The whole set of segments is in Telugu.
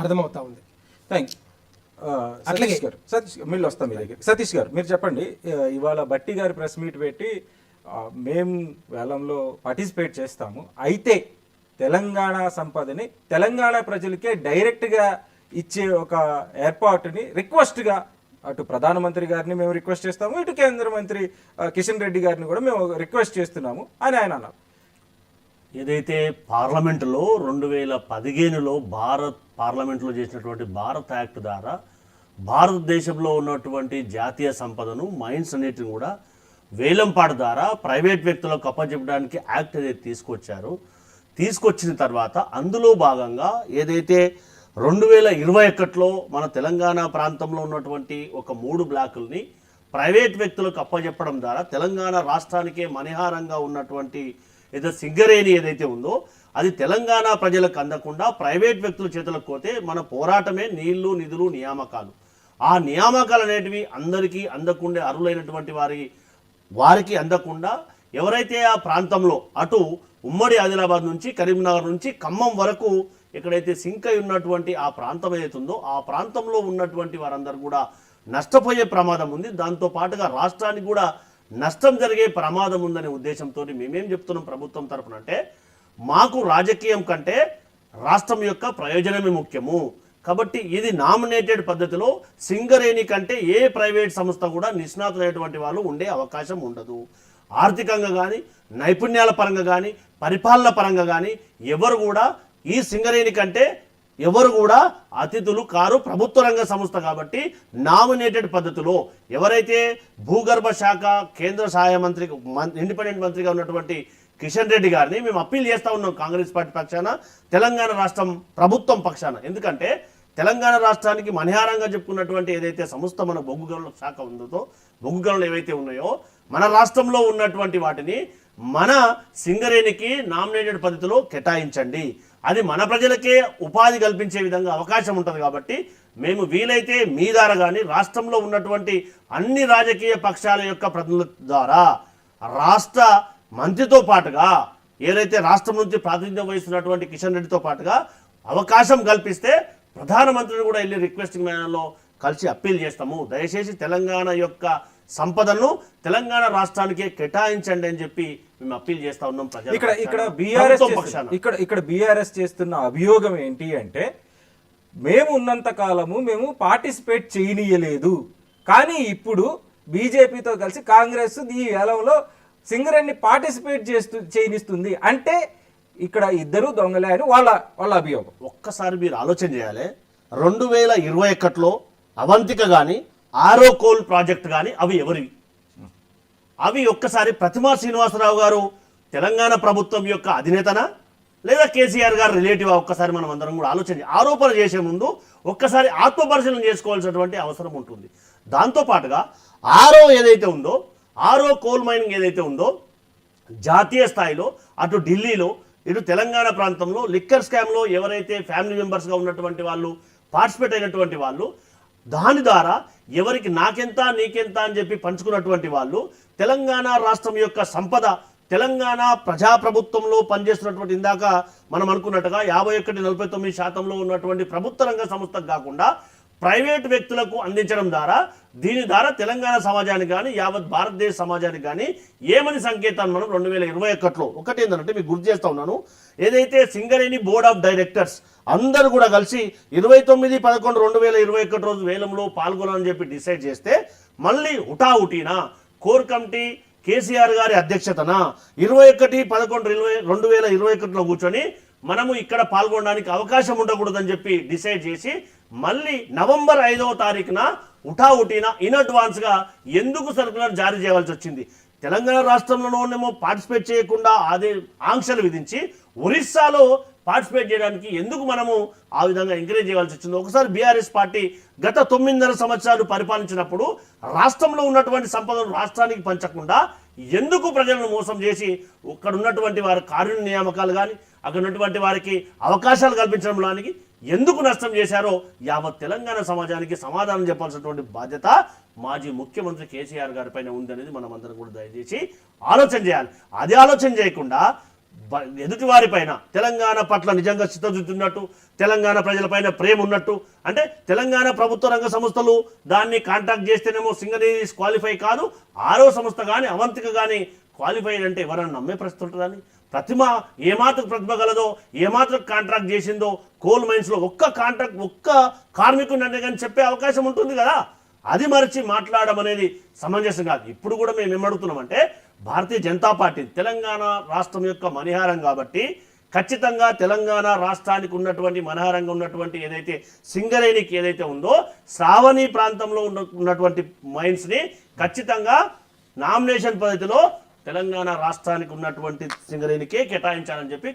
అర్థమవుతా ఉంది. థ్యాంక్ సతీష్ గారు, మీరు వస్తాం మీ దగ్గర. సతీష్ గారు మీరు చెప్పండి, ఇవాళ బట్టి గారు ప్రెస్ మీట్ పెట్టి మేము వేలంలో పార్టిసిపేట్ చేస్తాము, అయితే తెలంగాణ సంపదని తెలంగాణ ప్రజలకే డైరెక్ట్గా ఇచ్చే ఒక ఏర్పాటుని రిక్వెస్ట్గా అటు ప్రధానమంత్రి గారిని మేము రిక్వెస్ట్ చేస్తాము, ఇటు కేంద్ర మంత్రి కిషన్ రెడ్డి గారిని కూడా మేము రిక్వెస్ట్ చేస్తున్నాము అని ఆయన అన్నారు. ఏదైతే పార్లమెంటులో 2015లో భారత్ పార్లమెంట్లో చేసినటువంటి భారత్ యాక్ట్ ద్వారా భారతదేశంలో ఉన్నటువంటి జాతీయ సంపదను మైన్స్ అన్నిటిని కూడా వేలంపాట ద్వారా ప్రైవేట్ వ్యక్తులకు అప్పచెప్పడానికి యాక్ట్ ఏదైతే తీసుకొచ్చిన తర్వాత అందులో భాగంగా ఏదైతే 2021లో మన తెలంగాణ ప్రాంతంలో ఉన్నటువంటి ఒక 3 బ్లాకుల్ని ప్రైవేట్ వ్యక్తులకు అప్పచెప్పడం ద్వారా తెలంగాణ రాష్ట్రానికే మణిహారంగా ఉన్నటువంటి ఏదో సింగరేణి ఏదైతే ఉందో అది తెలంగాణ ప్రజలకు అందకుండా ప్రైవేట్ వ్యక్తుల చేతులకు పోతే మన పోరాటమే నీళ్లు నిధులు నియామకాలు. ఆ నియామకాలు అనేటివి అందరికీ అందకుండే అర్హులైనటువంటి వారికి అందకుండా ఎవరైతే ఆ ప్రాంతంలో అటు ఉమ్మడి ఆదిలాబాద్ నుంచి కరీంనగర్ నుంచి ఖమ్మం వరకు ఎక్కడైతే సింక్ అయి ఉన్నటువంటి ఆ ప్రాంతం ఏదైతుందో ఆ ప్రాంతంలో ఉన్నటువంటి వారందరూ కూడా నష్టపోయే ప్రమాదం ఉంది. దాంతో పాటుగా రాష్ట్రానికి కూడా నష్టం జరిగే ప్రమాదం ఉందనే ఉద్దేశంతో మేమేం చెప్తున్నాం ప్రభుత్వం తరఫున అంటే మాకు రాజకీయం కంటే రాష్ట్రం యొక్క ప్రయోజనమే ముఖ్యము. కాబట్టి ఇది నామినేటెడ్ పద్ధతిలో సింగరేణి కంటే ఏ ప్రైవేట్ సంస్థ కూడా నిష్ణాతులైనటువంటి వాళ్ళు ఉండే అవకాశం ఉండదు. ఆర్థికంగా కానీ నైపుణ్యాల పరంగా కానీ పరిపాలన పరంగా కానీ ఎవరు కూడా ఈ సింగరేణి కంటే ఎవరు కూడా అతిథులు కారు. ప్రభుత్వ రంగ సంస్థ కాబట్టి నామినేటెడ్ పద్ధతిలో ఎవరైతే భూగర్భ శాఖ కేంద్ర సహాయ మంత్రి ఇండిపెండెంట్ మంత్రిగా ఉన్నటువంటి కిషన్ రెడ్డి గారిని మేము అప్పీల్ చేస్తూ ఉన్నాం కాంగ్రెస్ పార్టీ పక్షాన, తెలంగాణ రాష్ట్రం ప్రభుత్వం పక్షాన. ఎందుకంటే తెలంగాణ రాష్ట్రానికి మణిహారంగా చెప్పుకున్నటువంటి ఏదైతే సంస్థ మన బొగ్గు గనుల శాఖ ఉందో, బొగ్గు గనులు ఏవైతే ఉన్నాయో మన రాష్ట్రంలో ఉన్నటువంటి వాటిని మన సింగరేణికి నామినేటెడ్ పద్ధతిలో కేటాయించండి. అది మన ప్రజలకే ఉపాధి కల్పించే విధంగా అవకాశం ఉంటుంది. కాబట్టి మేము వీలైతే మీ ద్వారా కానీ రాష్ట్రంలో ఉన్నటువంటి అన్ని రాజకీయ పక్షాల యొక్క ప్రతినిధుల ద్వారా రాష్ట్ర మంత్రితో పాటుగా ఏదైతే రాష్ట్రం నుంచి ప్రాతినిధ్యం వహిస్తున్నటువంటి కిషన్ రెడ్డితో పాటుగా అవకాశం కల్పిస్తే ప్రధానమంత్రిని కూడా వెళ్ళి రిక్వెస్టింగ్ మేనర్లో కలిసి అప్పీల్ చేస్తాము. దయచేసి తెలంగాణ యొక్క సంపదను తెలంగాణ రాష్ట్రానికే కేటాయించండి అని చెప్పి మేము అప్పీల్ చేస్తా ఉన్నాం. ఇక్కడ బీఆర్ఎస్ చేస్తున్న అభియోగం ఏంటి అంటే మేము ఉన్నంత కాలము మేము పార్టిసిపేట్ చేయనీయలేదు, కానీ ఇప్పుడు బీజేపీతో కలిసి కాంగ్రెస్ ఈ వేలంలో సింగరేణిని పార్టిసిపేట్ చేయనిస్తుంది అంటే ఇక్కడ ఇద్దరు దొంగలే అని వాళ్ళ అభియోగం. ఒక్కసారి మీరు ఆలోచన చేయాలి. 2021లో అవంతిక కానీ ఆరో కోల్ ప్రాజెక్ట్ కానీ అవి ఎవరివి? అవి ఒక్కసారి ప్రతిమా శ్రీనివాసరావు గారు తెలంగాణ ప్రభుత్వం యొక్క అధినేతనా లేదా కేసీఆర్ గారు రిలేటివ్? ఒక్కసారి మనం అందరం కూడా ఆరోపణ చేసే ముందు ఒక్కసారి ఆత్మపరిశీలన చేసుకోవాల్సినటువంటి అవసరం ఉంటుంది. దాంతోపాటుగా ఆరో ఏదైతే ఉందో, ఆరో కోల్ మైనింగ్ ఏదైతే ఉందో జాతీయ స్థాయిలో అటు ఢిల్లీలో ఇటు తెలంగాణ ప్రాంతంలో లిక్కర్ స్కామ్లో ఎవరైతే ఫ్యామిలీ మెంబర్స్గా ఉన్నటువంటి వాళ్ళు పార్టిసిపేట్ అయినటువంటి వాళ్ళు దాని ద్వారా ఎవరికి నాకెంత నీకెంత అని చెప్పి పంచుకున్నటువంటి వాళ్ళు తెలంగాణ రాష్ట్రం యొక్క సంపద తెలంగాణ ప్రజాప్రభుత్వంలో పనిచేస్తున్నటువంటి ఇందాక మనం అనుకున్నట్టుగా 51-49% ఉన్నటువంటి ప్రభుత్వ రంగ సంస్థకు కాకుండా ప్రైవేట్ వ్యక్తులకు అందించడం ద్వారా దీని ద్వారా తెలంగాణ సమాజానికి కానీ యావత్ భారతదేశ సమాజానికి కానీ ఏమని సంకేతాన్ని మనం 2021లో ఒకటి ఏంటంటే మీకు గుర్తు చేస్తా ఉన్నాను. ఏదైతే సింగరేణి బోర్డ్ ఆఫ్ డైరెక్టర్స్ అందరూ కూడా కలిసి 29/11/2021 రోజు వేలంలో పాల్గొనాలని చెప్పి డిసైడ్ చేస్తే మళ్ళీ హుటాహుటీనా కోర్ కమిటీ కేసీఆర్ గారి అధ్యక్షతన 21/11/2021లో కూర్చొని మనము ఇక్కడ పాల్గొనడానికి అవకాశం ఉండకూడదని చెప్పి డిసైడ్ చేసి మళ్ళీ నవంబర్ 5వ తారీఖున హుటాహుటీన ఇన్ అడ్వాన్స్గా ఎందుకు సర్కులర్ జారీ చేయవలసి వచ్చింది? తెలంగాణ రాష్ట్రంలోనేమో పార్టిసిపేట్ చేయకుండా అదే ఆంక్షలు విధించి ఒరిస్సాలో పార్టిసిపేట్ చేయడానికి ఎందుకు మనము ఆ విధంగా ఎంకరేజ్ చేయవలసి వచ్చింది? ఒకసారి బీఆర్ఎస్ పార్టీ గత 9.5 సంవత్సరాలు పరిపాలించినప్పుడు రాష్ట్రంలో ఉన్నటువంటి సంపదను రాష్ట్రానికి పంచకుండా ఎందుకు ప్రజలను మోసం చేసి అక్కడ ఉన్నటువంటి వారి కార్య నియామకాలు కానీ అక్కడ ఉన్నటువంటి వారికి అవకాశాలు కల్పించడంలోనికి ఎందుకు నష్టం చేశారో యావత్ తెలంగాణ సమాజానికి సమాధానం చెప్పాల్సినటువంటి బాధ్యత మాజీ ముఖ్యమంత్రి కేసీఆర్ గారి పైన ఉందనేది మనం అందరం కూడా దయచేసి ఆలోచన చేయాలి. అది ఆలోచన చేయకుండా ఎదుటి వారిపైన తెలంగాణ పట్ల నిజంగా చిత్తశుద్ధి ఉన్నట్టు తెలంగాణ ప్రజలపైన ప్రేమ ఉన్నట్టు. అంటే తెలంగాణ ప్రభుత్వ రంగ సంస్థలు దాన్ని కాంటాక్ట్ చేస్తేనేమో సింగరేణి క్వాలిఫై కాదు, 6వ సంస్థ కానీ అవంతిక కానీ క్వాలిఫైడ్ అంటే ఎవరన్నా నమ్మే పరిస్థితి ఉంటుందని? ప్రతిమ ఏమాత్రం ప్రతిభ గలదో, ఏమాత్రం కాంట్రాక్ట్ చేసిందో, కోల్ మైన్స్లో ఒక్క కార్మికుడిని కానీ చెప్పే అవకాశం ఉంటుంది కదా. అది మరిచి మాట్లాడడం అనేది సమంజసం కాదు. ఇప్పుడు కూడా మేము ఏమడుగుతున్నామంటే, భారతీయ జనతా పార్టీ తెలంగాణ రాష్ట్రం యొక్క మణిహారం కాబట్టి ఖచ్చితంగా తెలంగాణ రాష్ట్రానికి ఉన్నటువంటి మనహారంగా ఉన్నటువంటి ఏదైతే సింగరేణికి ఏదైతే ఉందో, శ్రావణి ప్రాంతంలో ఉన్నటువంటి మైన్స్ని ఖచ్చితంగా నామినేషన్ పద్ధతిలో తెలంగాణ రాష్ట్రానికి ఉన్నటువంటి సింగరేణికే కేటాయించాలని చెప్పి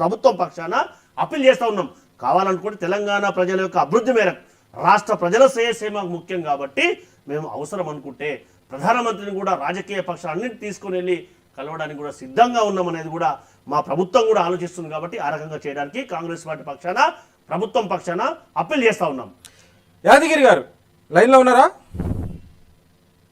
ప్రభుత్వం పక్షాన అప్పీల్ చేస్తూ ఉన్నాం. కావాలనుకుంటే తెలంగాణ ప్రజల యొక్క అభివృద్ధి మేరకు, రాష్ట్ర ప్రజల శ్రేయస్సే మాకు ముఖ్యం కాబట్టి మేము అవసరం అనుకుంటే ప్రధానమంత్రిని కూడా రాజకీయ పక్షాలన్నింటినీ తీసుకుని వెళ్ళి కలవడానికి కూడా సిద్ధంగా ఉన్నామనేది కూడా మా ప్రభుత్వం కూడా ఆలోచిస్తుంది. కాబట్టి ఆ రకంగా చేయడానికి కాంగ్రెస్ పార్టీ పక్షాన ప్రభుత్వం పక్షాన అప్పీల్ చేస్తూ ఉన్నాం. యాదగిరి గారు లైన్లో ఉన్నారా?